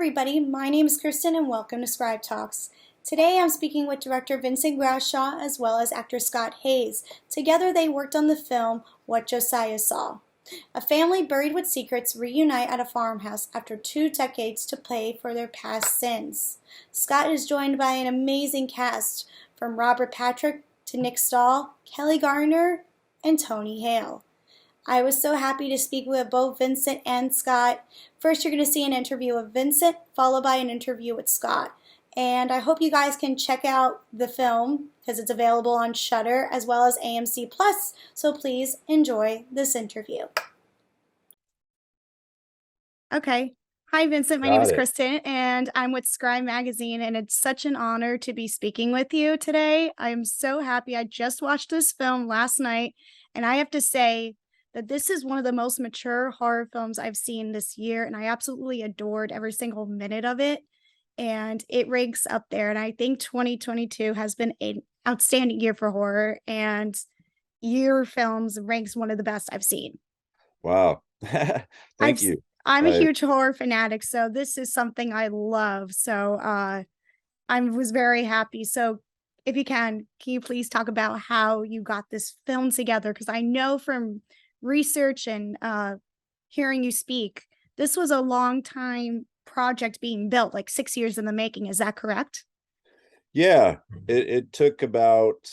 everybody. My name is Kristen, and welcome to Scribe Talks. Today, I'm speaking with director Vincent Grashaw as well as actor Scott Haze. Together, they worked on the film What Josiah Saw. A family buried with secrets reunite at a farmhouse after 2 decades to pay for their past sins. Scott is joined by an amazing cast from Robert Patrick to Nick Stahl, Kelly Garner, and Tony Hale. I was so happy to speak with both Vincent and Scott. First, you're going to see an interview with Vincent, followed by an interview with Scott. And I hope you guys can check out the film because it's available on Shudder as well as AMC Plus. So please enjoy this interview. Okay. Hi, Vincent. My name is Kristen, and I'm with Scribe Magazine, and it's such an honor to be speaking with you today. I'm so happy. I just watched this film last night, and I have to say that this is one of the most mature horror films I've seen this year, and I absolutely adored every single minute of it, and it ranks up there. And I think 2022 has been an outstanding year for horror, and your films ranks one of the best I've seen. Wow. Thank you. I'm a huge horror fanatic, so this is something I love. So I was very happy. So if you can you please talk about how you got this film together? Because I know from research and hearing you speak, this was a long time project being built, like 6 years in the making. Is that correct? Yeah, it took about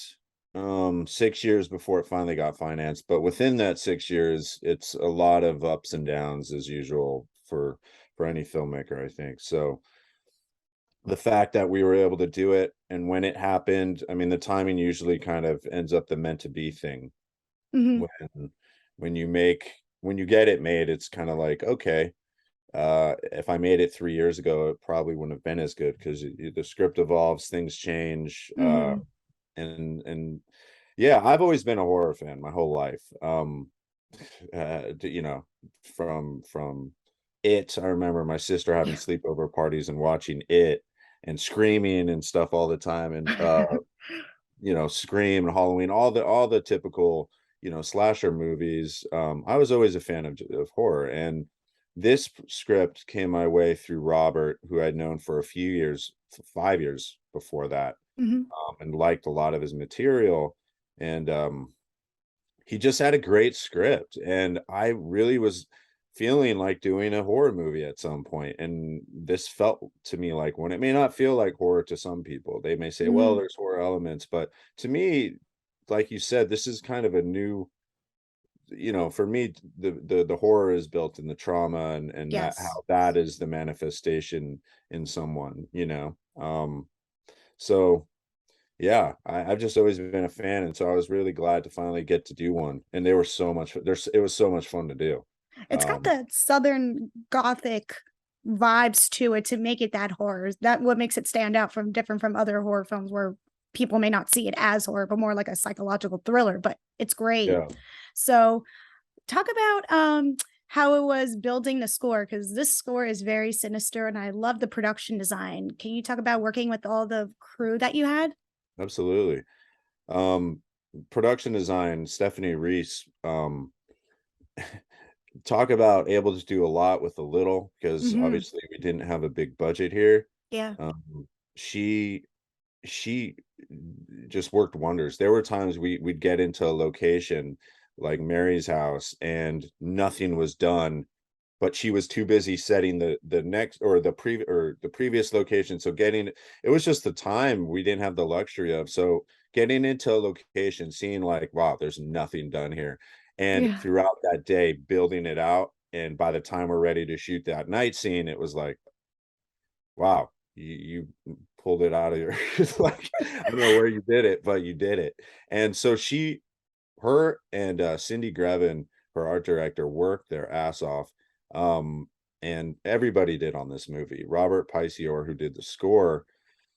6 years before it finally got financed, but within that 6 years, it's a lot of ups and downs as usual for any filmmaker, I think. So the fact that we were able to do it and when it happened, I mean, the timing usually kind of ends up the meant to be thing. Mm-hmm. When you get it made, it's kind of like, okay, if I made it 3 years ago, it probably wouldn't have been as good because the script evolves, things change. Mm-hmm. And yeah, I've always been a horror fan my whole life. You know, from it, I remember my sister having sleepover parties and watching it and screaming and stuff all the time, and Scream and Halloween, all the typical, slasher movies. I was always a fan of horror, and this script came my way through Robert, who I'd known for a few years, 5 years before that, Mm-hmm. and liked a lot of his material. And he just had a great script, and I really was feeling like doing a horror movie at some point. And this felt to me like one. It may not feel like horror to some people. They may say, well, Mm-hmm. there's horror elements, but to me, like you said, this is kind of a new, for me, the horror is built in the trauma, and that Yes. how that is the manifestation in someone. So yeah, I've just always been a fan, and so I was really glad to finally get to do one. And they were so much there's it was so much fun to do. It's got um the Southern Gothic vibes to it to make it that horror. That what makes it stand out from different from other horror films where people may not see it as horror, but more like a psychological thriller. But it's great. yeah, So talk about how it was building the score, because this score is very sinister and I love the production design. Can you talk about working with all the crew that you had? absolutely. um Production design, Stephanie Reese, talk about able to do a lot with a little, because Mm-hmm. obviously we didn't have a big budget here. Yeah. She she just worked wonders. There were times we'd get into a location like Mary's house and nothing was done, but she was too busy setting the next or the previous location. So it was just the time we didn't have the luxury of. So getting into a location, seeing like, wow, there's nothing done here, and Yeah. throughout that day building it out, and by the time we're ready to shoot that night scene, it was like, wow, you pulled it out of your like, I don't know where you did it, but you did it. And so her and Cindy Grevin, her art director, worked their ass off. And everybody did on this movie. Robert Pisior, who did the score,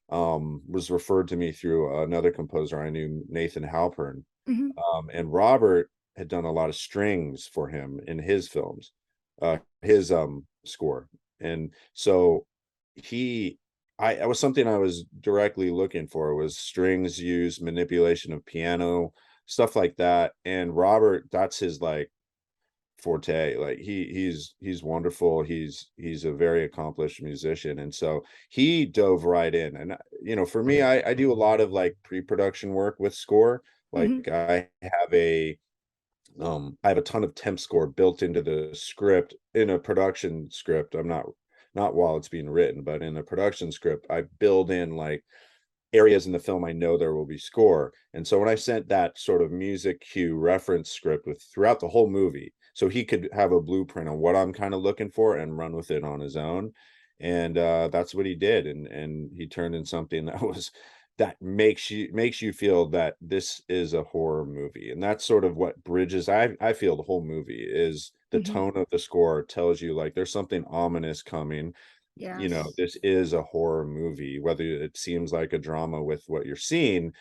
was referred to me through another composer I knew, Nathan Halpern. Mm-hmm. And Robert had done a lot of strings for him in his films, his score. And so he it was something I was directly looking for, was strings used, manipulation of piano, stuff like that. And Robert, that's his like forte. Like he's wonderful. He's a very accomplished musician, and so he dove right in. And for me, I do a lot of like pre-production work with score. Like Hmm. I have a ton of temp score built into the script in a production script. I'm not while it's being written, but in a production script, I build in like areas in the film I know there will be score. And so when I sent that sort of music cue reference script with throughout the whole movie, so he could have a blueprint on what I'm kind of looking for and run with it on his own. And that's what he did. And he turned in something that makes you feel that this is a horror movie. And that's sort of what bridges I feel the whole movie is the Hmm. tone of the score tells you like there's something ominous coming. Yes. This is a horror movie, whether it seems like a drama with what you're seeing,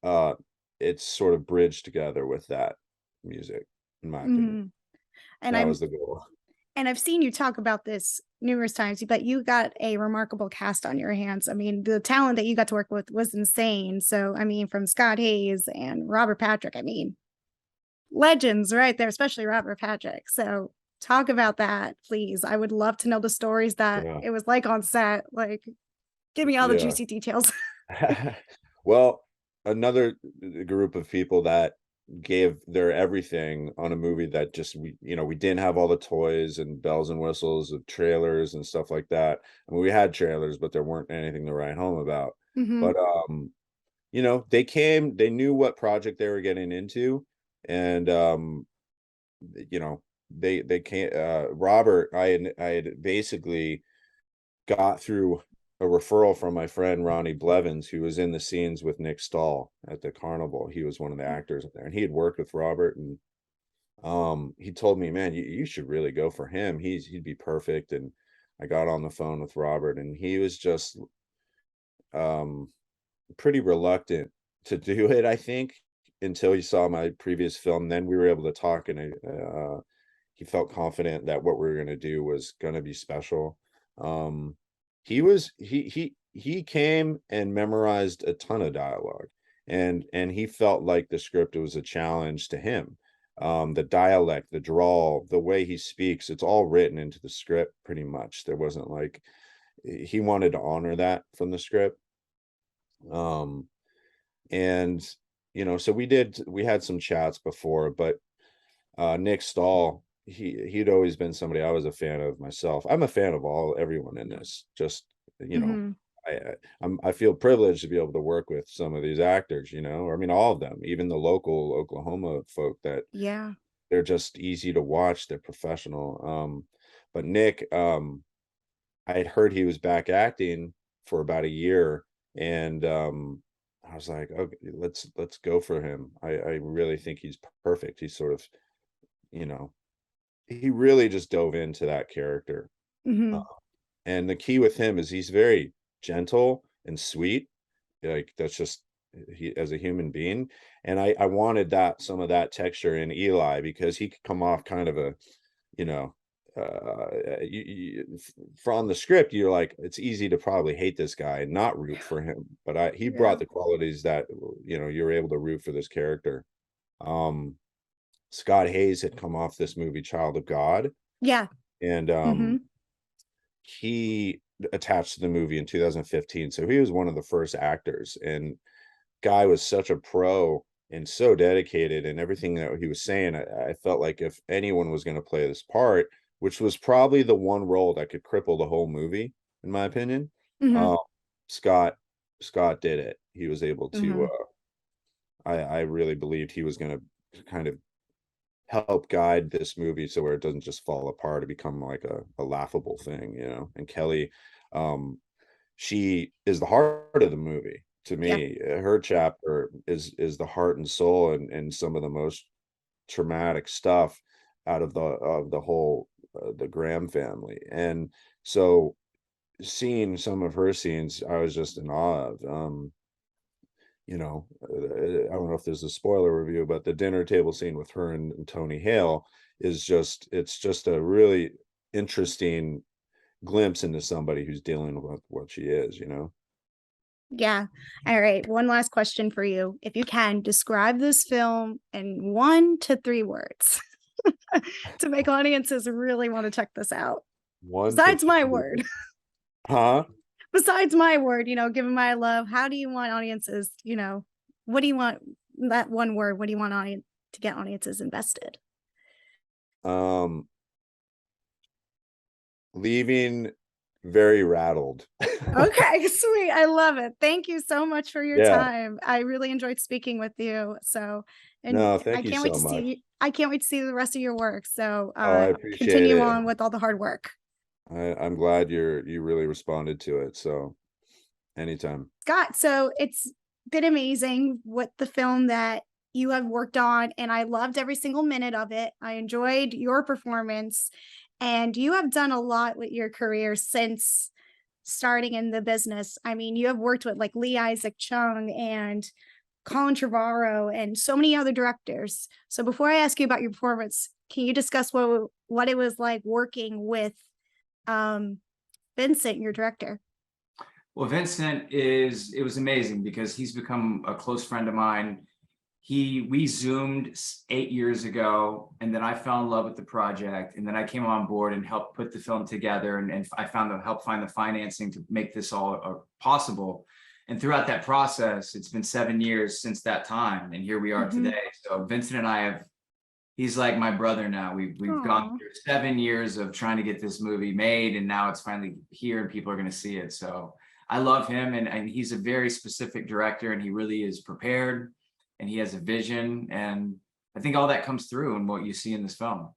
uh, it's sort of bridged together with that music, in my opinion. Hmm. And That I'm was the goal. and I've seen you talk about this numerous times, but you got a remarkable cast on your hands. I mean, the talent that you got to work with was insane. So, I mean, from Scott Haze and Robert Patrick, I mean, legends right there, especially Robert Patrick. So, talk about that, please. I would love to know the stories that Yeah, it was like on set. Like, give me all the yeah. juicy details. Well, another group of people that gave their everything on a movie that just we didn't have all the toys and bells and whistles of trailers and stuff like that. I mean, we had trailers, but there weren't anything to write home about. Hmm. But they knew what project they were getting into, and you know, they can't. Robert, I had basically got through a referral from my friend Ronnie Blevins, who was in the scenes with Nick Stahl at the carnival. He was one of the actors in there, and he had worked with Robert, and he told me, man, you should really go for him. He'd be perfect. And I got on the phone with Robert, and he was just um pretty reluctant to do it, I think, until he saw my previous film. Then we were able to talk, and he felt confident that what we were going to do was going to be special. Um, he came and memorized a ton of dialogue, and he felt like the script was a challenge to him. The dialect, the drawl, the way he speaks, it's all written into the script pretty much. There wasn't like he wanted to honor that from the script. Um, and so we had some chats before, but Nick Stahl, he'd always been somebody I was a fan of myself. I'm a fan of everyone in this. Just you know, Hmm. I feel privileged to be able to work with some of these actors. I mean, all of them, even the local Oklahoma folk, that Yeah. they're just easy to watch. They're professional. But Nick, I had heard he was back acting for about a year, and I was like, okay, let's go for him. I really think he's perfect. He's sort of, you know, he really just dove into that character. Uh, Hmm. and the key with him is he's very gentle and sweet. Like that's just he as a human being. And I wanted some of that texture in Eli because he could come off kind of a, you know, from the script, you're like, it's easy to probably hate this guy and not root for him. But he brought Yeah. the qualities that, you're able to root for this character. Um, Scott Haze had come off this movie, Child of God, Yeah. and Hmm. he attached to the movie in 2015. So he was one of the first actors, and guy was such a pro and so dedicated, and everything that he was saying, I felt like if anyone was going to play this part, which was probably the one role that could cripple the whole movie, in my opinion, Hmm. uh, Scott Scott did it. He was able to. Hmm. I really believed he was going to kind of help guide this movie so where it doesn't just fall apart to become like a laughable thing. And Kelly, um, she is the heart of the movie to Yeah. me. Her chapter is the heart and soul, and some of the most traumatic stuff out of the whole the Graham family. And so seeing some of her scenes, I was just in awe of. I don't know if there's a spoiler review, but the dinner table scene with her and Tony Hale it's just a really interesting glimpse into somebody who's dealing with what she is. Yeah. All right. One last question for you. If you can, describe this film in 1 to 3 words. to make audiences really want to check this out. One to Besides my two. word, Huh? besides my word, given my love, how do you want audiences, what do you want that one word? What do you want audience to get audiences invested? Um, Leaving very rattled. Okay, sweet. I love it. Thank you so much for your Yeah. time. I really enjoyed speaking with you. And No, I thank you can't wait so to much. see I can't wait to see the rest of your work. So Oh, I appreciate continue it. on with all the hard work. I'm glad you really responded to it. So anytime. Scott, so it's been amazing with the film that you have worked on, and I loved every single minute of it. I enjoyed your performance, and you have done a lot with your career since starting in the business. I mean, you have worked with like Lee Isaac Chung and Colin Trevorrow and so many other directors. So before I ask you about your performance, can you discuss what it was like working with um, Vincent, your director? Well, it was amazing because he's become a close friend of mine. We Zoomed 8 years ago, and then I fell in love with the project, and then I came on board and helped put the film together, and I helped find the financing to make this all possible. And throughout that process, it's been 7 years since that time, and here we are today. So Vincent and I he's like my brother now. We've gone through 7 years of trying to get this movie made, and now it's finally here and people are going to see it. So I love him, and he's a very specific director, and he really is prepared, and he has a vision, and I think all that comes through in what you see in this film.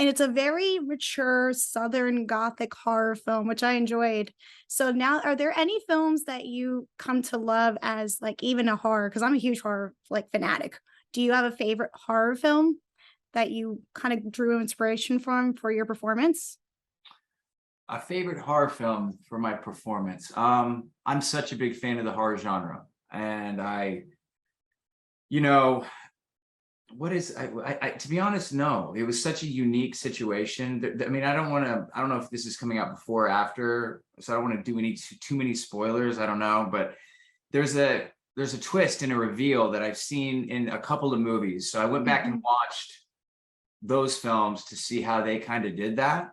And it's a very mature Southern Gothic horror film, which I enjoyed. So now, are there any films that you come to love as like even a horror? Because I'm a huge horror like fanatic. Do you have a favorite horror film that you kind of drew inspiration from for your performance? A favorite horror film for my performance. I'm such a big fan of the horror genre, and you know, what is to be honest, no, it was such a unique situation. I mean, I don't know if this is coming out before or after, so I don't want to do too many spoilers. I don't know, but there's a twist and a reveal that I've seen in a couple of movies. So I went back and watched those films to see how they kind of did that.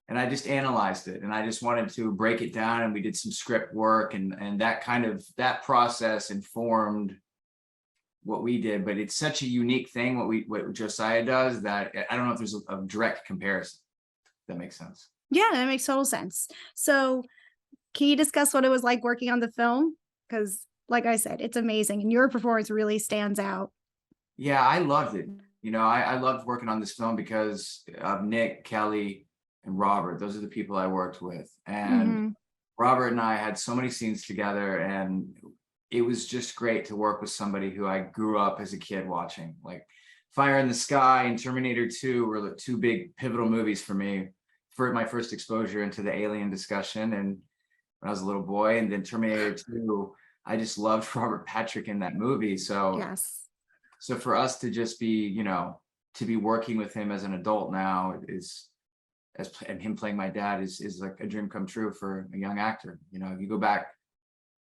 And I just analyzed it, and I just wanted to break it down, and we did some script work, and that process informed what we did. But it's such a unique thing what Josiah does that I don't know if there's a direct comparison. If that makes sense. Yeah, that makes total sense. So can you discuss what it was like working on the film? Because like I said, it's amazing, and your performance really stands out. Yeah, I loved it. I loved working on this film because of Nick, Kelly, and Robert. Those are the people I worked with. And Robert and I had so many scenes together, and it was just great to work with somebody who I grew up as a kid watching. Like Fire in the Sky and Terminator 2 were the two big pivotal movies for me for my first exposure into the alien discussion. And when I was a little boy, and then Terminator 2, I just loved Robert Patrick in that movie. So Yes. So for us to just be, to be working with him as an adult now and him playing my dad is like a dream come true for a young actor. If you go back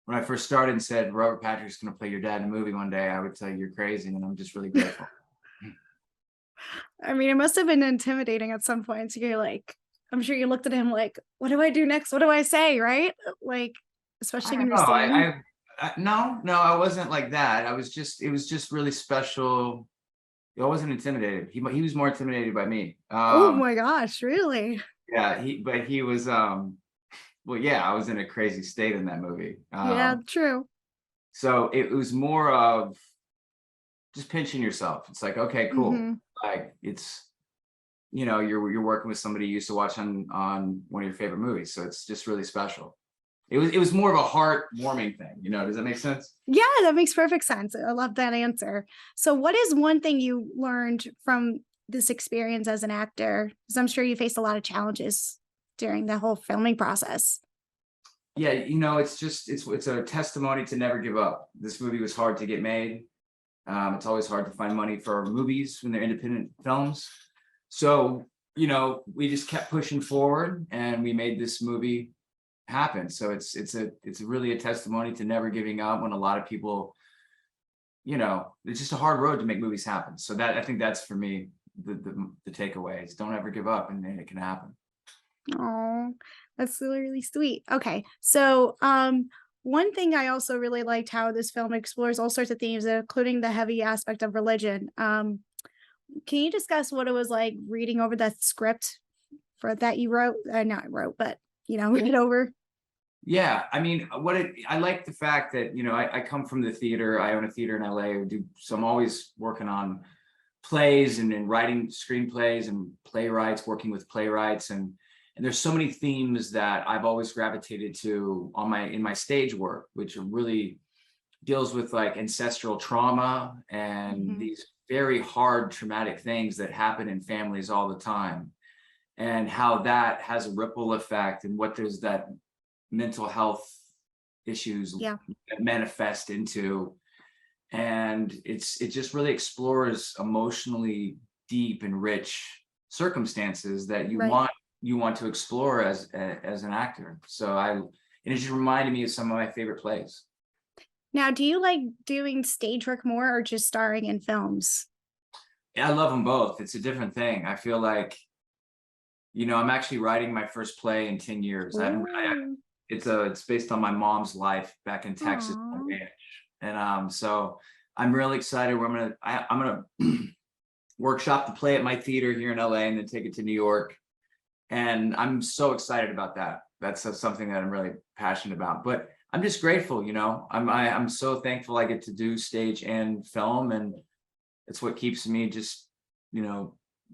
when I first started and said Robert Patrick's going to play your dad in a movie one day, I would tell you you're crazy, and I'm just really grateful. I mean, it must have been intimidating at some point. You're like, I'm sure you looked at him like, what do I do next? What do I say? Right? Like, especially when you're seeing. No, I wasn't like that. It was just really special. I wasn't intimidated. He was more intimidated by me. Oh my gosh, really? Yeah, he was, well, yeah, I was in a crazy state in that movie. Yeah, true. So it was more of just pinching yourself. It's like, okay, cool. Like it's, you're working with somebody you used to watch on one of your favorite movies. So it's just really special. It was more of a heart-warming thing, does that make sense? Yeah, that makes perfect sense. I love that answer. So what is one thing you learned from this experience as an actor? Because I'm sure you faced a lot of challenges during the whole filming process. Yeah, it's a testimony to never give up. This movie was hard to get made. It's always hard to find money for movies when they're independent films. So, we just kept pushing forward, and we made this movie happen. So it's really a testimony to never giving up when a lot of people, it's just a hard road to make movies happen. So I think that's for me the takeaways. Don't ever give up, and it can happen. Oh, that's really sweet. Okay, so one thing I also really liked how this film explores all sorts of themes, including the heavy aspect of religion. Can you discuss what it was like reading over that script for that you wrote? Not wrote, but read over. Yeah, I mean, I like the fact that, I come from the theater. I own a theater in LA. So I'm always working on plays and writing screenplays and playwrights, working with playwrights. And there's so many themes that I've always gravitated to in my stage work, which really deals with like ancestral trauma and these very hard traumatic things that happen in families all the time, and how that has a ripple effect, and what does that mental health issues manifest into. And it just really explores emotionally deep and rich circumstances that you want to explore as an actor. And it just reminded me of some of my favorite plays. Now, do you like doing stage work more or just starring in films? Yeah, I love them both. It's a different thing. I feel like, I'm actually writing my first play in 10 years. It's based on my mom's life back in Texas on ranch. And so I'm really excited. I'm gonna workshop the play at my theater here in LA and then take it to New York. And I'm so excited about that. That's something that I'm really passionate about. But I'm just grateful, I'm so thankful I get to do stage and film, and it's what keeps me just,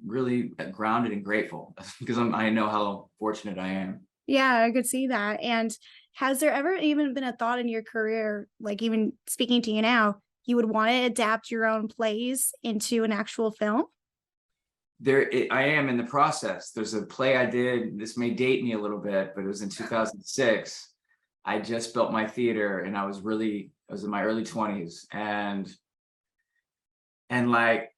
really grounded and grateful, because I know how fortunate I am. Yeah, I could see that. And has there ever even been a thought in your career, like even speaking to you now, you would want to adapt your own plays into an actual film? I am in the process. There's a play I did, this may date me a little bit, but it was in 2006. I just built my theater, and I was in my early 20s, and like,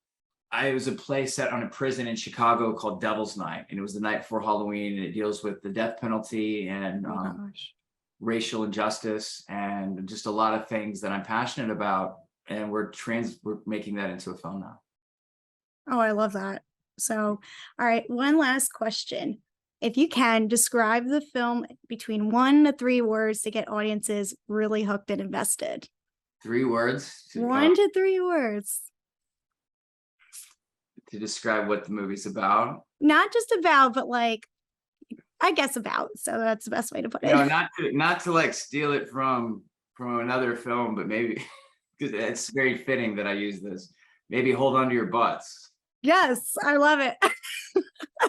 it was a play set on a prison in Chicago called Devil's Night, and it was the night before Halloween, and it deals with the death penalty and racial injustice and just a lot of things that I'm passionate about, and we're making that into a film now. Oh, I love that. So, all right, one last question. If you can, describe the film between 1 to 3 words to get audiences really hooked and invested. 3 words? 1 to 3 words. To describe what the movie's about? Not just about, but like, I guess about. So that's the best way to put it. Not to like steal it from another film, but maybe, because it's very fitting that I use this. Maybe Hold On to Your Butts. Yes, I love it.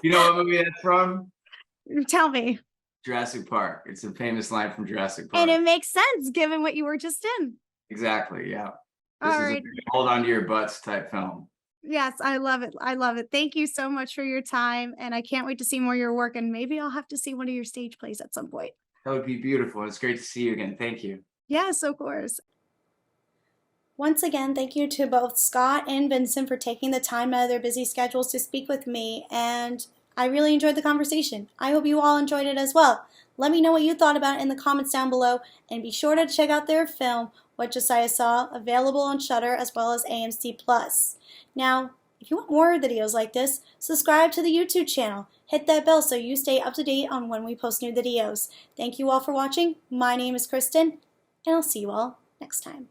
You know what movie that's from? Tell me. Jurassic Park. It's a famous line from Jurassic Park. And it makes sense given what you were just in. Exactly, yeah. This is a Hold On to Your Butts type film. Yes, I love it. I love it. Thank you so much for your time. And I can't wait to see more of your work. And maybe I'll have to see one of your stage plays at some point. That would be beautiful. It's great to see you again. Thank you. Yes, of course. Once again, thank you to both Scott and Vincent for taking the time out of their busy schedules to speak with me. And I really enjoyed the conversation. I hope you all enjoyed it as well. Let me know what you thought about it in the comments down below. And be sure to check out their film, What Josiah Saw, available on Shudder as well as AMC+. Now, if you want more videos like this, subscribe to the YouTube channel. Hit that bell so you stay up to date on when we post new videos. Thank you all for watching. My name is Kristen, and I'll see you all next time.